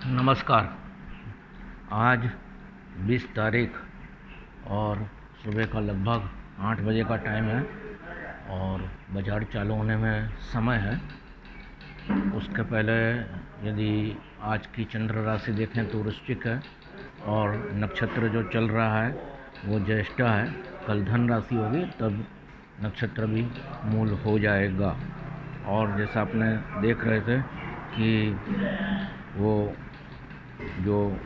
नमस्कार। आज 20 तारीख और सुबह का लगभग 8 बजे का टाइम है और बाज़ार चालू होने में समय है। उसके पहले यदि आज की चंद्र राशि देखें तो वृश्चिक है और नक्षत्र जो चल रहा है वो ज्येष्ठा है। कल धन राशि होगी तब नक्षत्र भी मूल हो जाएगा। और जैसा आपने देख रहे थे कि वो जो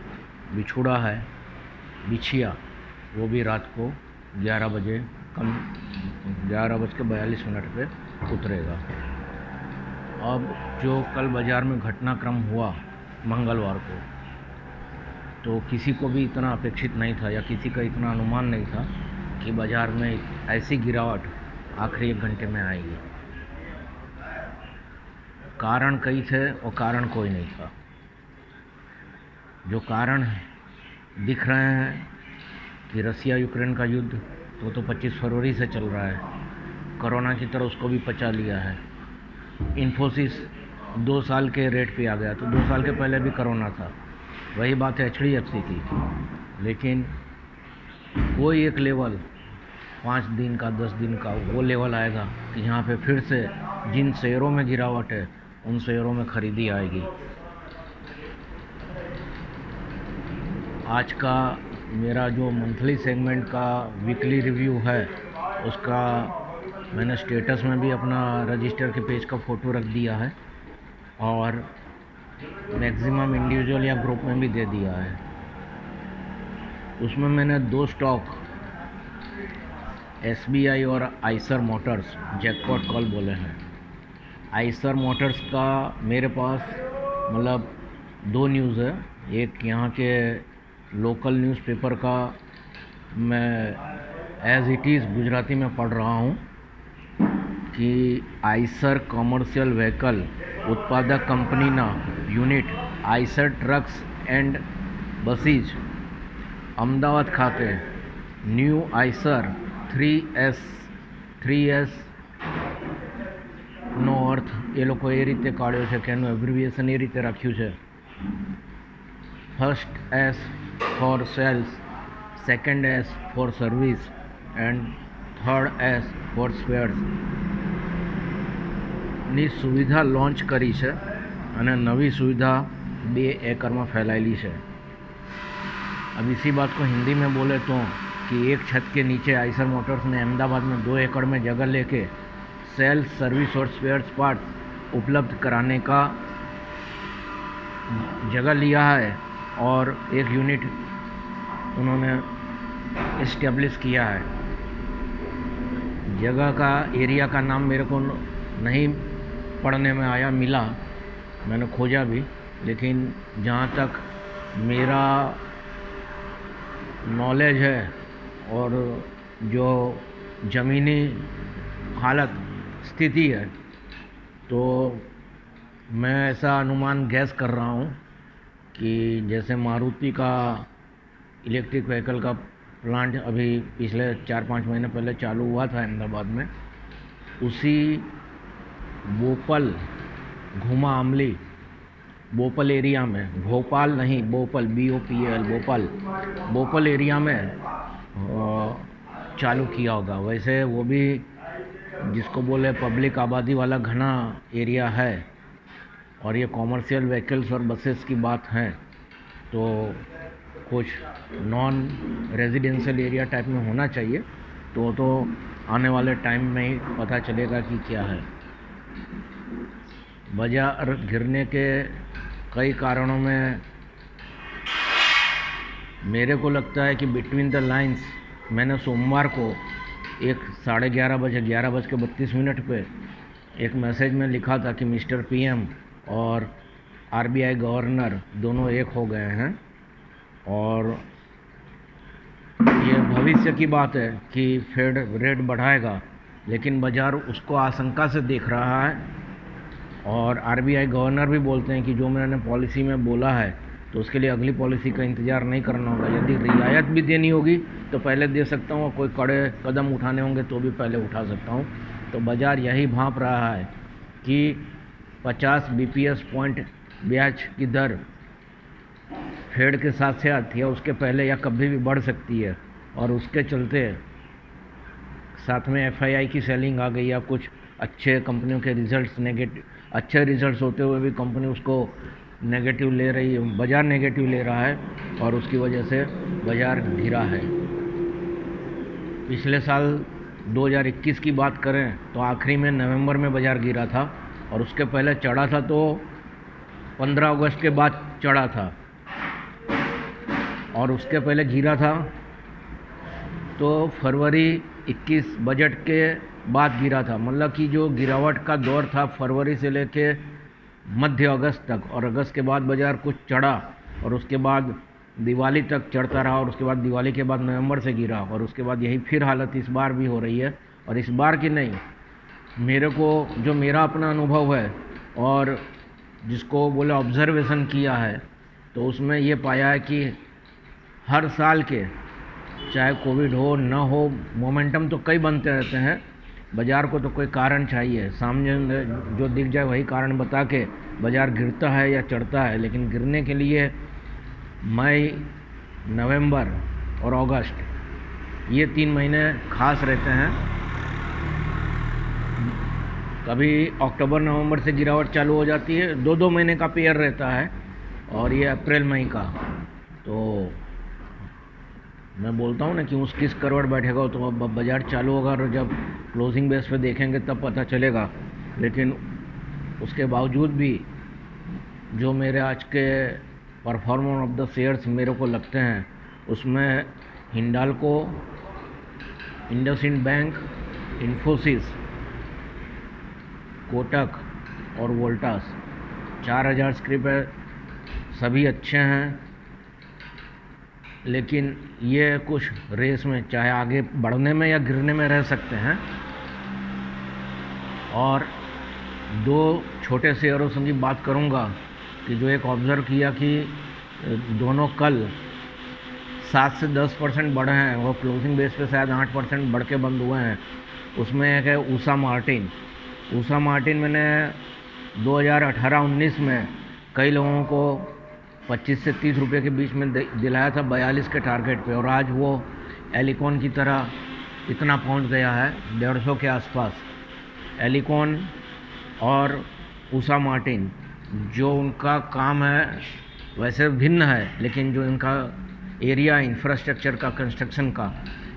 बिछुड़ा है, बिछिया, वो भी रात को 11:42 पे उतरेगा। अब जो कल बाज़ार में घटनाक्रम हुआ मंगलवार को, तो किसी को भी इतना अपेक्षित नहीं था या किसी का इतना अनुमान नहीं था कि बाज़ार में ऐसी गिरावट आखिरी 1 घंटे में आएगी। कारण कई थे और कारण कोई नहीं था। जो कारण दिख रहे हैं कि रसिया यूक्रेन का युद्ध तो 25 फरवरी से चल रहा है। कोरोना की तरह उसको भी पचा लिया है। इन्फोसिस 2 साल के रेट पे आ गया, तो 2 साल के पहले भी कोरोना था। वही बात है HDFC की। लेकिन कोई एक लेवल 5 दिन का 10 दिन का वो लेवल आएगा कि यहाँ पे फिर से जिन शेयरों में गिरावट है उन शेयरों में खरीदी आएगी। आज का मेरा जो मंथली सेगमेंट का वीकली रिव्यू है उसका मैंने स्टेटस में भी अपना रजिस्टर के पेज का फ़ोटो रख दिया है और मैक्सिमम इंडिविजुअल या ग्रुप में भी दे दिया है। उसमें मैंने 2 स्टॉक SBI और आइसर मोटर्स जैकपॉट कॉल बोले हैं। आइसर मोटर्स का मेरे पास मतलब 2 न्यूज़ है। एक यहाँ के लोकल न्यूज़पेपर का मैं एज इट इज़ गुजराती में पढ़ रहा हूँ कि आइसर कॉमर्शियल व्हीकल उत्पादक कंपनीना unit Eicher trucks and buses Ahmedabad ખાતે ન્યૂ આઈસર 3S નો અર્થ એ લોકોએ એ રીતે કાઢ્યો છે કે એનું એબ્રિવિએશન એ રીતે રાખ્યું છે, first S for sales, second S for service and third S for spares ની સુવિધા લોન્ચ કરી છે અને નવી सुविधा 2 एकड़ में फैलाएली है। अब इसी बात को हिंदी में बोले तो कि एक छत के नीचे आइसर मोटर्स ने अहमदाबाद में 2 एकड़ में जगह लेके सेल्स, सर्विस और स्पेयर्स पार्ट्स उपलब्ध कराने का जगह लिया है और एक यूनिट उन्होंने इस्टेब्लिश किया है। जगह का एरिया का नाम मेरे को नहीं पढ़ने में आया, मिला, मैंने खोजा भी, लेकिन जहाँ तक मेरा नॉलेज है और जो ज़मीनी हालत स्थिति है, तो मैं ऐसा अनुमान गैस कर रहा हूँ कि जैसे मारुति का इलेक्ट्रिक व्हीकल का प्लांट अभी पिछले 4-5 महीने पहले चालू हुआ था अहमदाबाद में, उसी बोपल घुमा अमली बोपल एरिया में, भोपाल नहीं बोपल BOPAL बोपल एरिया में चालू किया होगा। वैसे वो भी जिसको बोले पब्लिक आबादी वाला घना एरिया है और ये कॉमर्शियल व्हीकल्स और बसेस की बात है, तो कुछ नॉन रेजिडेंशियल एरिया टाइप में होना चाहिए। तो आने वाले टाइम में ही पता चलेगा कि क्या है। बाजार गिरने के कई कारणों में मेरे को लगता है कि बिटवीन द लाइंस मैंने सोमवार को 11:32 पे एक मैसेज में लिखा था कि मिस्टर PM और RBI गवर्नर दोनों एक हो गए हैं और ये भविष्य की बात है कि फेड रेट बढ़ाएगा, लेकिन बाज़ार उसको आशंका से देख रहा है। और RBI गवर्नर भी बोलते हैं कि जो मैंने पॉलिसी में बोला है तो उसके लिए अगली पॉलिसी का इंतज़ार नहीं करना होगा। यदि रियायत भी देनी होगी तो पहले दे सकता हूँ, कोई कड़े कदम उठाने होंगे तो भी पहले उठा सकता हूँ। तो बाज़ार यही भांप रहा है कि 50 BPS पॉइंट ब्याज की दर फेड के साथ साथ या उसके पहले या कभी भी बढ़ सकती है, और उसके चलते साथ में एफआईआई की सेलिंग आ गई, या कुछ अच्छे कंपनियों के रिजल्ट्स अच्छे रिजल्ट्स होते हुए भी कंपनी उसको नेगेटिव ले रही है, बाज़ार नेगेटिव ले रहा है, और उसकी वजह से बाज़ार गिरा है। पिछले साल 2021 की बात करें तो आखिरी में नवंबर में बाज़ार गिरा था, और उसके पहले चढ़ा था तो 15 अगस्त के बाद चढ़ा था, और उसके पहले गिरा था तो फरवरी 21 बजट के बाद गिरा था। मतलब कि जो गिरावट का दौर था फरवरी से लेके मध्य अगस्त तक, और अगस्त के बाद बाज़ार कुछ चढ़ा, और उसके बाद दिवाली तक चढ़ता रहा, और उसके बाद दिवाली के बाद नवंबर से गिरा, और उसके बाद यही फिर हालत इस बार भी हो रही है। और इस बार की नहीं, मेरे को जो मेरा अपना अनुभव है और जिसको बोले ऑब्जर्वेशन किया है, तो उसमें ये पाया है कि हर साल के चाहे कोविड हो न हो, मोमेंटम तो कई बनते रहते हैं। बाज़ार को तो कोई कारण चाहिए, सामने जो दिख जाए वही कारण बता के बाज़ार गिरता है या चढ़ता है। लेकिन गिरने के लिए मई, नवंबर और अगस्त ये 3 महीने खास रहते हैं। कभी अक्टूबर नवंबर से गिरावट चालू हो जाती है, 2-2 महीने का पेयर रहता है, और ये अप्रैल मई का। तो मैं बोलता हूँ ना कि उस किस करवट बैठेगा, तो अब बाज़ार चालू होगा और जब क्लोजिंग बेस पे देखेंगे तब पता चलेगा। लेकिन उसके बावजूद भी जो मेरे आज के परफॉर्मेंस ऑफ द शेयर्स मेरे को लगते हैं, उसमें हिंडाल्को, इंडसइंड बैंक, इन्फोसिस, कोटक और वोल्टास 4000 स्क्रिप है, सभी अच्छे हैं। लेकिन ये कुछ रेस में चाहे आगे बढ़ने में या गिरने में रह सकते हैं। और 2 छोटे शेयरों की बात करूंगा कि जो एक ऑब्ज़र्व किया कि दोनों कल 7 से 10% बढ़े हैं, वो क्लोजिंग बेस पे शायद 8% बढ़ के बंद हुए हैं। उसमें एक है ऊषा मार्टिन। ऊषा मार्टिन मैंने 2018-19 में कई लोगों को 25 से 30 रुपये के बीच में दिलाया था 42 के टारगेट पे, और आज वो एलिकॉन की तरह इतना पहुंच गया है 150 के आसपास। एलिकॉन और ऊषा मार्टिन जो उनका काम है वैसे भिन्न है, लेकिन जो इनका एरिया इंफ्रास्ट्रक्चर का, कंस्ट्रक्शन का,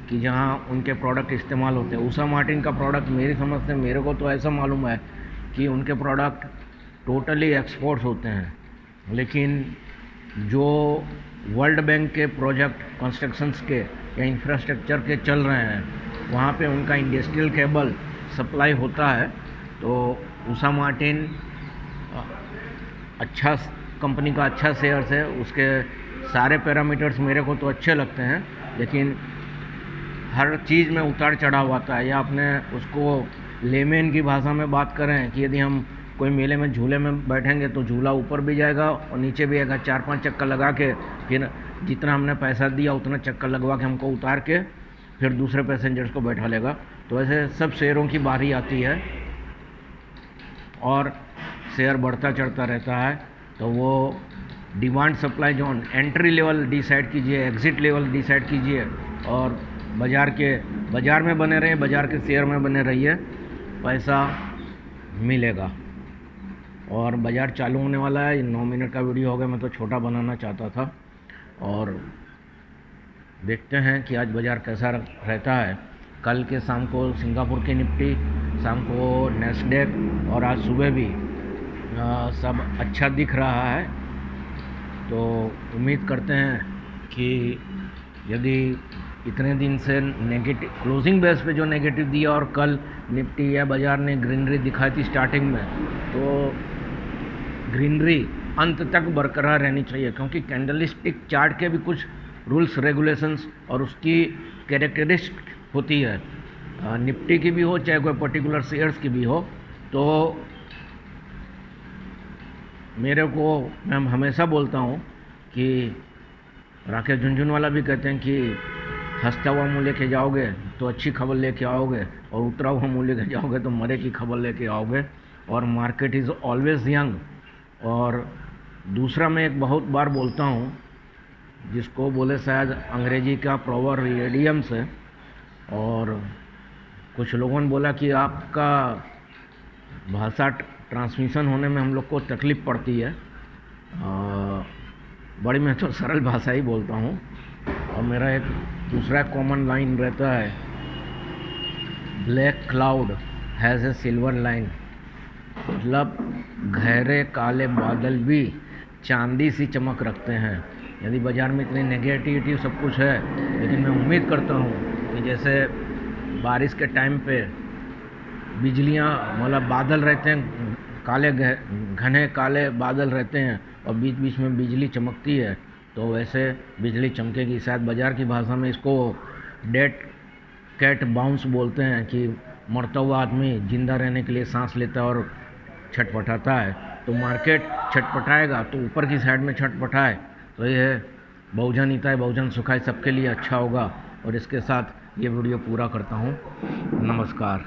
कि जहाँ उनके प्रोडक्ट इस्तेमाल होते हैं। ऊषा मार्टिन का प्रोडक्ट मेरी समझ से, मेरे को तो ऐसा मालूम है कि उनके प्रोडक्ट टोटली एक्सपोर्ट्स होते हैं। लेकिन जो वर्ल्ड बैंक के प्रोजेक्ट कंस्ट्रक्शंस के या इंफ्रास्ट्रक्चर के चल रहे हैं, वहाँ पे उनका इंडस्ट्रियल केबल सप्लाई होता है। तो ऊषा मार्टिन अच्छा कंपनी का अच्छा शेयर्स है, उसके सारे पैरामीटर्स मेरे को तो अच्छे लगते हैं, लेकिन हर चीज़ में उतार चढ़ाव आता है। या अपने उसको लेमेन की भाषा में बात करें कि यदि हम कोई मेले में झूले में बैठेंगे तो झूला ऊपर भी जाएगा और नीचे भी आएगा, 4-5 चक्कर लगा के फिर जितना हमने पैसा दिया उतना चक्कर लगवा के हमको उतार के फिर दूसरे पैसेंजर्स को बैठा लेगा। तो ऐसे सब शेयरों की बारी आती है और शेयर बढ़ता चढ़ता रहता है। तो वो demand supply zone, entry level decide कीजिए, एग्ज़िट लेवल डिसाइड कीजिए, और बाज़ार में बने रहिए, बाज़ार के शेयर में बने रहिए, पैसा मिलेगा। और बाज़ार चालू होने वाला है। 9 मिनट का वीडियो हो गया, मैं तो छोटा बनाना चाहता था। और देखते हैं कि आज बाज़ार कैसा रहता है। कल के शाम को सिंगापुर की निफ्टी, शाम को नैस्डैक, और आज सुबह भी सब अच्छा दिख रहा है। तो उम्मीद करते हैं कि यदि इतने दिन से नेगेटिव क्लोजिंग बेस पे जो नेगेटिव दिया और कल निफ्टी या बाज़ार ने ग्रीनरी दिखाई थी स्टार्टिंग में, तो ग्रीनरी अंत तक बरकरार रहनी चाहिए, क्योंकि कैंडलस्टिक चार्ट के भी कुछ रूल्स रेगुलेशंस और उसकी कैरेक्टरिस्टिक होती है, निफ्टी की भी हो चाहे कोई पर्टिकुलर शेयर्स की भी हो। तो मेरे को, मैं हमेशा बोलता हूँ कि राकेश झुनझुनवाला भी कहते हैं कि हंसता हुआ मुँह लेके जाओगे तो अच्छी खबर लेके आओगे, और उतरा हुआ मुँह लेके जाओगे तो मरे की खबर लेके आओगे। और मार्केट इज़ ऑलवेज यंग, और दूसरा मैं एक बहुत बार बोलता हूँ, जिसको बोले शायद अंग्रेजी का प्रोवर्ब इडियम से, और कुछ लोगों ने बोला कि आपका भाषा ट्रांसमिशन होने में हम लोग को तकलीफ़ पड़ती है। बड़ी मैं तो सरल भाषा ही बोलता हूँ। और मेरा एक दूसरा कॉमन लाइन रहता है, black cloud has a silver line, मतलब गहरे काले बादल भी चांदी सी चमक रखते हैं। यदि बाज़ार में इतनी नेगेटिविटी सब कुछ है, लेकिन मैं उम्मीद करता हूँ कि जैसे बारिश के टाइम पे बिजलियाँ, मतलब बादल रहते हैं, काले घने काले बादल रहते हैं और बीच बीच में बिजली चमकती है, तो वैसे बिजली चमकेगी। शायद बाज़ार की भाषा में इसको डेड कैट बाउंस बोलते हैं, कि मरता हुआ आदमी जिंदा रहने के लिए सांस लेता है और छटपटाता है। तो मार्केट छटपटाएगा तो ऊपर की साइड में छटपटाए, तो ये है बहुजन हिताय बहुजन सुखाय, सबके लिए अच्छा होगा। और इसके साथ ये वीडियो पूरा करता हूँ। नमस्कार।